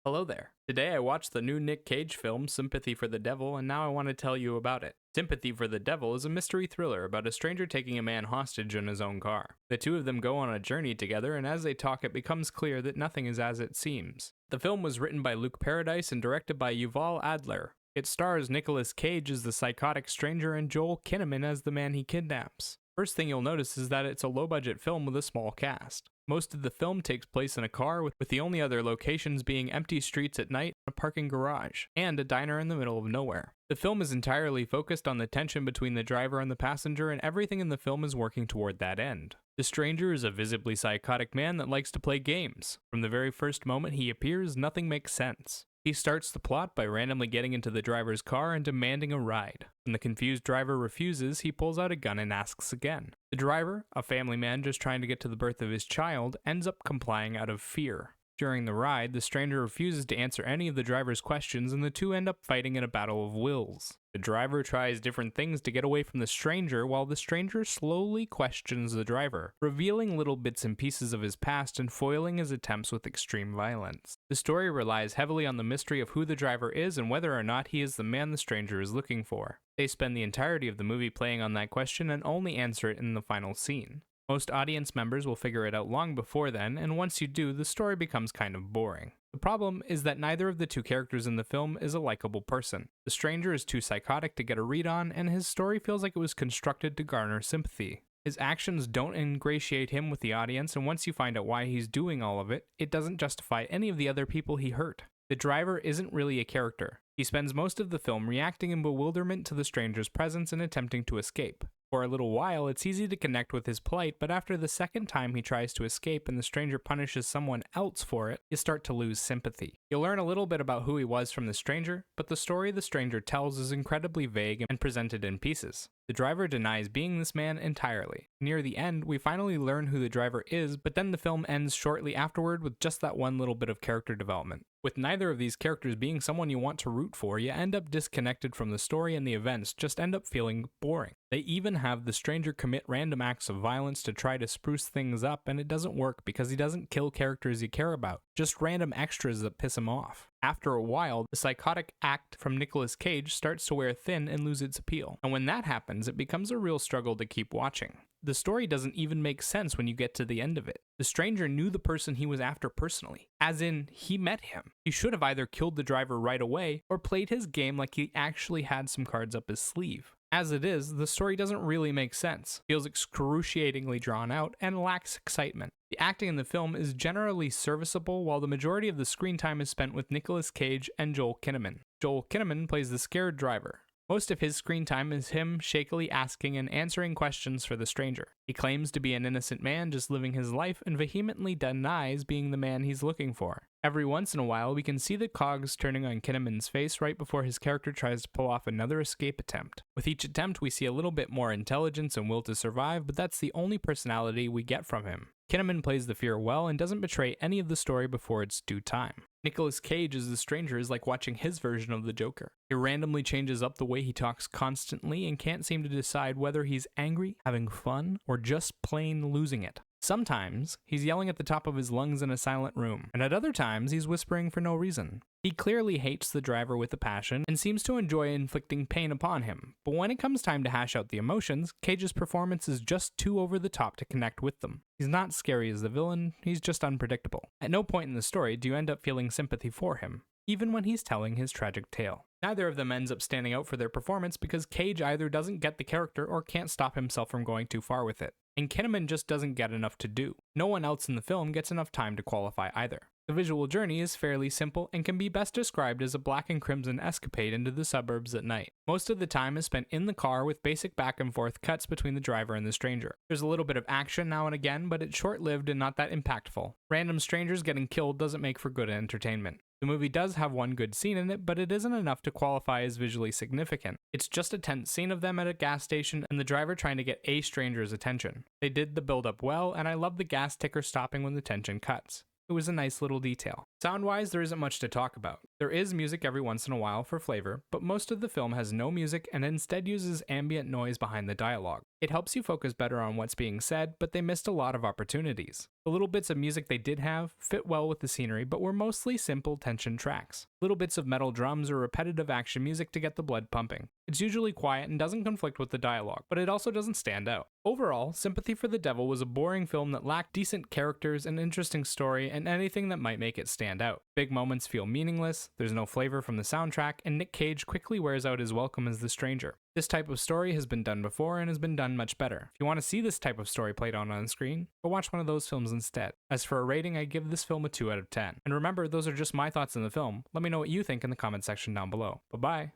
Hello there. Today I watched the new Nick Cage film, Sympathy for the Devil, and now I want to tell you about it. Sympathy for the Devil is a mystery thriller about a stranger taking a man hostage in his own car. The two of them go on a journey together, and as they talk, it becomes clear that nothing is as it seems. The film was written by Luke Paradise and directed by Yuval Adler. It stars Nicolas Cage as the psychotic stranger and Joel Kinnaman as the man he kidnaps. First thing you'll notice is that it's a low-budget film with a small cast. Most of the film takes place in a car, with the only other locations being empty streets at night, a parking garage, and a diner in the middle of nowhere. The film is entirely focused on the tension between the driver and the passenger, and everything in the film is working toward that end. The stranger is a visibly psychotic man that likes to play games. From the very first moment he appears, nothing makes sense. He starts the plot by randomly getting into the driver's car and demanding a ride. When the confused driver refuses, he pulls out a gun and asks again. The driver, a family man just trying to get to the birth of his child, ends up complying out of fear. During the ride, the stranger refuses to answer any of the driver's questions, and the two end up fighting in a battle of wills. The driver tries different things to get away from the stranger, while the stranger slowly questions the driver, revealing little bits and pieces of his past and foiling his attempts with extreme violence. The story relies heavily on the mystery of who the driver is and whether or not he is the man the stranger is looking for. They spend the entirety of the movie playing on that question and only answer it in the final scene. Most audience members will figure it out long before then, and once you do, the story becomes kind of boring. The problem is that neither of the two characters in the film is a likable person. The stranger is too psychotic to get a read on, and his story feels like it was constructed to garner sympathy. His actions don't ingratiate him with the audience, and once you find out why he's doing all of it, it doesn't justify any of the other people he hurt. The driver isn't really a character. He spends most of the film reacting in bewilderment to the stranger's presence and attempting to escape. For a little while, it's easy to connect with his plight, but after the second time he tries to escape and the stranger punishes someone else for it, you start to lose sympathy. You'll learn a little bit about who he was from the stranger, but the story the stranger tells is incredibly vague and presented in pieces. The driver denies being this man entirely. Near the end, we finally learn who the driver is, but then the film ends shortly afterward with just that one little bit of character development. With neither of these characters being someone you want to root for, you end up disconnected from the story, and the events just end up feeling boring. They even have the stranger commit random acts of violence to try to spruce things up, and it doesn't work because he doesn't kill characters you care about, just random extras that piss him off. After a while, the psychotic act from Nicolas Cage starts to wear thin and lose its appeal, and when that happens, it becomes a real struggle to keep watching. The story doesn't even make sense when you get to the end of it. The stranger knew the person he was after personally, as in, he met him. He should have either killed the driver right away, or played his game like he actually had some cards up his sleeve. As it is, the story doesn't really make sense, feels excruciatingly drawn out, and lacks excitement. The acting in the film is generally serviceable, while the majority of the screen time is spent with Nicolas Cage and Joel Kinnaman. Joel Kinnaman plays the scared driver. Most of his screen time is him shakily asking and answering questions for the stranger. He claims to be an innocent man just living his life and vehemently denies being the man he's looking for. Every once in a while, we can see the cogs turning on Kinnaman's face right before his character tries to pull off another escape attempt. With each attempt, we see a little bit more intelligence and will to survive, but that's the only personality we get from him. Kinnaman plays the fear well and doesn't betray any of the story before its due time. Nicolas Cage as the stranger is like watching his version of the Joker. He randomly changes up the way he talks constantly and can't seem to decide whether he's angry, having fun, or just plain losing it. Sometimes, he's yelling at the top of his lungs in a silent room, and at other times, he's whispering for no reason. He clearly hates the driver with a passion and seems to enjoy inflicting pain upon him, but when it comes time to hash out the emotions, Cage's performance is just too over the top to connect with them. He's not scary as the villain, he's just unpredictable. At no point in the story do you end up feeling sympathy for him, even when he's telling his tragic tale. Neither of them ends up standing out for their performance because Cage either doesn't get the character or can't stop himself from going too far with it. And Kinnaman just doesn't get enough to do. No one else in the film gets enough time to qualify either. The visual journey is fairly simple and can be best described as a black and crimson escapade into the suburbs at night. Most of the time is spent in the car with basic back and forth cuts between the driver and the stranger. There's a little bit of action now and again, but it's short-lived and not that impactful. Random strangers getting killed doesn't make for good entertainment. The movie does have one good scene in it, but it isn't enough to qualify as visually significant. It's just a tense scene of them at a gas station and the driver trying to get a stranger's attention. They did the build up well, and I love the gas ticker stopping when the tension cuts. It was a nice little detail. Sound-wise, there isn't much to talk about. There is music every once in a while for flavor, but most of the film has no music and instead uses ambient noise behind the dialogue. It helps you focus better on what's being said, but they missed a lot of opportunities. The little bits of music they did have fit well with the scenery, but were mostly simple tension tracks. Little bits of metal drums or repetitive action music to get the blood pumping. It's usually quiet and doesn't conflict with the dialogue, but it also doesn't stand out. Overall, Sympathy for the Devil was a boring film that lacked decent characters, an interesting story, and anything that might make it stand out. Big moments feel meaningless, there's no flavor from the soundtrack, and Nick Cage quickly wears out his welcome as the stranger. This type of story has been done before and has been done much better. If you want to see this type of story played out on screen, go watch one of those films instead. As for a rating, I give this film a 2 out of 10. And remember, those are just my thoughts on the film. Let me know what you think in the comment section down below. Bye-bye!